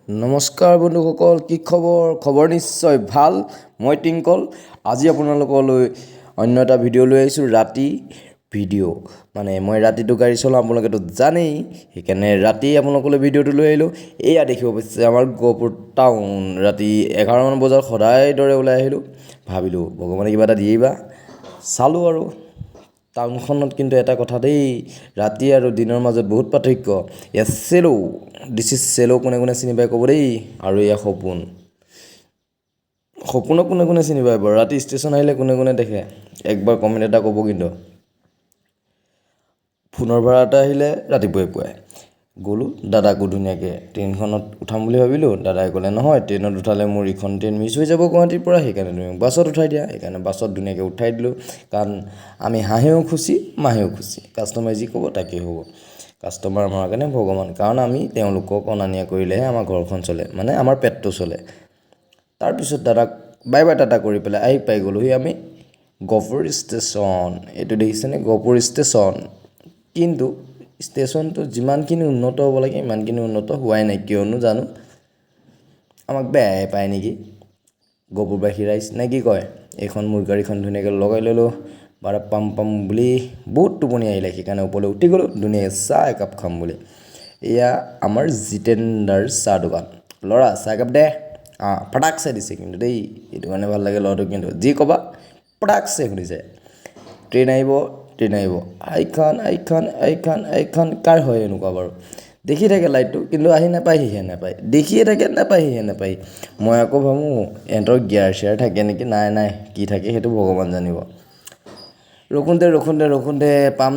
নমস্কাৰ বন্ধুসকল, কি খবৰ নিশ্চয় ভাল। মই টিংকল। আজি আপোনালোকলৈ অন্য এটা ভিডিঅ' লৈ আহিছোঁ, ৰাতি ভিডিঅ'। মানে মই ৰাতিটো গাড়ী চলাওঁ, আপোনালোকেতো জানেই, সেইকাৰণে ৰাতি আপোনালোকলৈ ভিডিঅ'টো লৈ আহিলোঁ। এয়া দেখিব পাইছে আমাৰ গহপুৰ টাউন। ৰাতি 11মান বজাত সদায় দৰে ওলাই আহিলোঁ, ভাবিলোঁ ভগৱানে কিবা এটা দিয়েই বা। চালোঁ আৰু টাউনখনত কিন্তু এটা কথা দেই, ৰাতি আৰু দিনৰ মাজত বহুত পাৰ্থক্য। এয়া চেলো, দিছ ইজ চেলো, কোনে কোনে চিনি পাই ক'ব দেই। আৰু এয়া সপোনক কোনে কোনে চিনি পাই বাৰু, ৰাতি ষ্টেচন আহিলে কোনে কোনে দেখে, একবাৰ কমেণ্ট এটা ক'ব। কিন্তু ফোনৰ ভাড়া এটা আহিলে ৰাতিপুৱাই গ'লোঁ দাদাকো ধুনীয়াকৈ ট্ৰেইনখনত উঠাম বুলি ভাবিলোঁ। দাদাই ক'লে নহয়, ট্ৰেইনত উঠালে মোৰ ইখন ট্ৰেইন মিছ হৈ যাব গুৱাহাটীৰ পৰা, সেইকাৰণে তুমি বাছত উঠাই দিয়া। সেইকাৰণে বাছত ধুনীয়াকৈ উঠাই দিলোঁ, কাৰণ আমি হাঁহেও খুচি মাহেও খুচি, কাষ্টমাৰে যি ক'ব তাকেই হ'ব। কাষ্টমাৰ আমাৰ কাৰণে ভগৱান, কাৰণ আমি তেওঁলোকক অনা নিয়া কৰিলেহে আমাৰ ঘৰখন চলে, মানে আমাৰ পেটটো চলে। তাৰপিছত দাদাক বাই বাই টাটা কৰি পেলাই আহি পাই গ'লোহি আমি গহপুৰ ষ্টেচন। এইটো দেখিছেনে, গহপুৰ ষ্টেচন। কিন্তু ষ্টেচনটো যিমানখিনি উন্নত হ'ব লাগে ইমানখিনি উন্নত হোৱাই নাই, কিয়নো জানো, আমাক বেয়াই পায় নেকি গহপুৰবাসী ৰাইজ, নে কি কয়। এইখন মোৰ গাড়ীখন ধুনীয়াকৈ লগাই ল'লোঁ, বাৰে পাম বুলি বহুত টোপনি আহিলে, সেইকাৰণে ওপৰলৈ উঠি গ'লোঁ ধুনীয়াকৈ চাহ একাপ খাম বুলি। এয়া আমাৰ জিতেন্দাৰ চাহ দোকান। ল'ৰা চাহ একাপ দে। ফটাকছে দিছে কিন্তু দেই, এইটো কাৰণে ভাল লাগে ল'ৰাটোক, কিন্তু যি ক'বা ফটাকছে শুনিছে। ট্ৰেইন আহিব, আইখান কাৰ হয় এনেকুৱা বাৰু। দেখি থাকে লাইটটো, কিন্তু আহি নাপায়হিহে নাপায়, দেখিয়ে থাকে নাপায়হিহে নাপায়। মই আকৌ ভাবোঁ ইহঁতৰ গিয়াৰ চিয়াৰ থাকে নেকি, নাই কি থাকে সেইটো ভগৱান জানিব। ৰখোঁতে পাম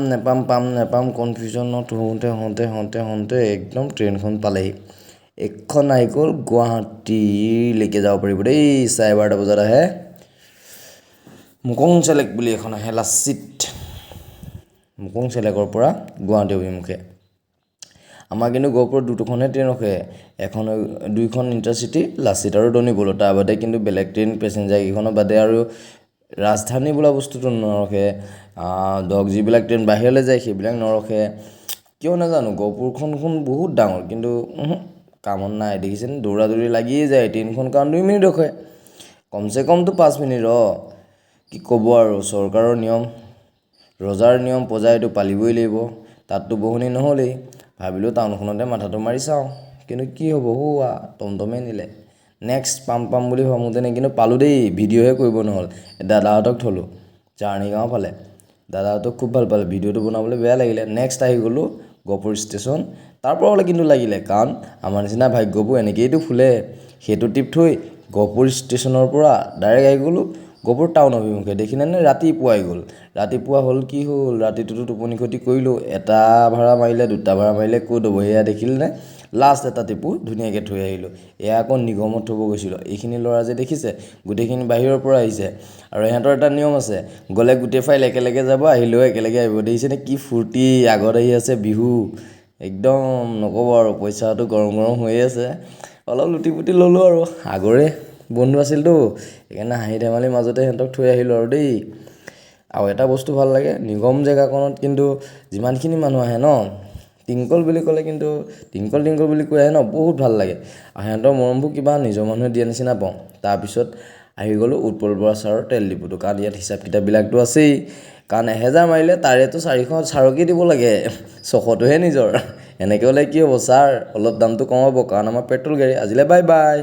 নেপাম কনফিউজনত হওঁতে একদম ট্ৰেইনখন পালেহি। এইখন আহি গ'ল গুৱাহাটীলৈকে যাব পাৰিব দেই, 11:30 বজাত আহে। মুকং চেলেক বুলি এখন আহে, লাচিত মুকং চেলেকৰ পৰা গুৱাহাটী অভিমুখে। আমাৰ কিন্তু গহপুৰত দুখনহে ট্ৰেইন ৰখে, দুইখন ইণ্টাৰচিটি, লাচিত আৰু দনিকল্লু। তাৰ বাদে কিন্তু বেলেগ ট্ৰেইন পেচেঞ্জাৰ কেইখনৰ বাদে আৰু ৰাজধানী বোলা বস্তুটো নৰখে। ধৰক যিবিলাক ট্ৰেইন বাহিৰলৈ যায় সেইবিলাক নৰখে, কিয় নাজানো। গহপুৰখন বহুত ডাঙৰ, কিন্তু কামত নাই। দেখিছেনে, দৌৰা দৌৰি লাগিয়ে যায় ট্ৰেইনখন, কাৰণ 2 মিনিট ৰখে, কমচে কমটো 5 মিনিট। কি ক'ব আৰু, চৰকাৰৰ নিয়ম, ৰজাৰ নিয়ম, প্ৰজা এইটো পালিবই লাগিব। তাততো বহুনি নহ'লেই, ভাবিলোঁ টাউনখনতে মাথাটো মাৰি চাওঁ, কিন্তু কি হ'ব, টমটমে নিলে। নেক্সট পাম বুলি ভাবোঁতেনে কিন্তু পালোঁ দেই, ভিডিঅ'হে কৰিব নহ'ল। দাদাহঁতক থলোঁ জাৰ্ণিগাঁও ফালে, দাদাহঁতক খুব ভাল পালে, ভিডিঅ'টো বনাবলৈ বেয়া লাগিলে। নেক্সট আহি গ'লোঁ গহপুৰ ষ্টেচন। তাৰ পৰা হ'লে কিন্তু লাগিলে, কাৰণ আমাৰ নিচিনা ভাগ্যবোৰ এনেকৈয়েতো ফুলে। সেইটো টিপ থৈ গহপুৰ ষ্টেচনৰ পৰা ডাইৰেক্ট আহি গ'লোঁ গহপুৰ টাউন অভিমুখে। দেখিলেনে, ৰাতিপুৱাই গ'ল। ৰাতিপুৱা হ'ল কি হ'ল, ৰাতিটোতো টোপনি ক্ষতি কৰিলোঁ। এটা ভাড়া মাৰিলে, 2টা ভাড়া মাৰিলে, ক'ত হ'ব সেয়া দেখিলেনে। লাষ্ট এটা টিপো ধুনীয়াকৈ থৈ আহিলোঁ। এয়া আকৌ নিগমত থ'ব গৈছিলোঁ। এইখিনি ল'ৰা যে দেখিছে, গোটেইখিনি বাহিৰৰ পৰা আহিছে, আৰু ইহঁতৰ এটা নিয়ম আছে, গ'লে গোটেই ফাইল একেলগে যাব, আহিলেও একেলগে আহিব। দেখিছেনে কি ফূৰ্তি, আগত আহি আছে বিহু, একদম নক'ব আৰু। পইচাটো গৰম হৈয়ে আছে। অলপ লুটি পুটি ল'লোঁ আৰু, আগৰে বন্ধু আছিলতো, সেইকাৰণে হাঁহি ধেমালিৰ মাজতে সিহঁতক থৈ আহিলোঁ আৰু দেই। আৰু এটা বস্তু ভাল লাগে, নিগম জেগাকণত কিন্তু যিমানখিনি মানুহ আহে ন, টিংকল বুলি ক'লে কিন্তু টিংকল বুলি কৈ আহে ন, বহুত ভাল লাগে। আৰু সিহঁতৰ মৰমবোৰ কিবা নিজৰ মানুহে দিয়া নিচিনা পাওঁ। তাৰপিছত আহি গ'লোঁ উৎপল বৰা ছাৰৰ তেল ডিপুটো, কাৰণ ইয়াত হিচাপ কিতাপবিলাকতো আছেই। কাৰণ 1000 মাৰিলে তাৰেতো 400 ছাৰকেই দিব লাগে, 600টোহে নিজৰ। এনেকৈ হ'লে কি হ'ব ছাৰ, অলপ দামটো কমাব, কাৰণ আমাৰ পেট্ৰল গাড়ী। আজিলৈ বাই বাই।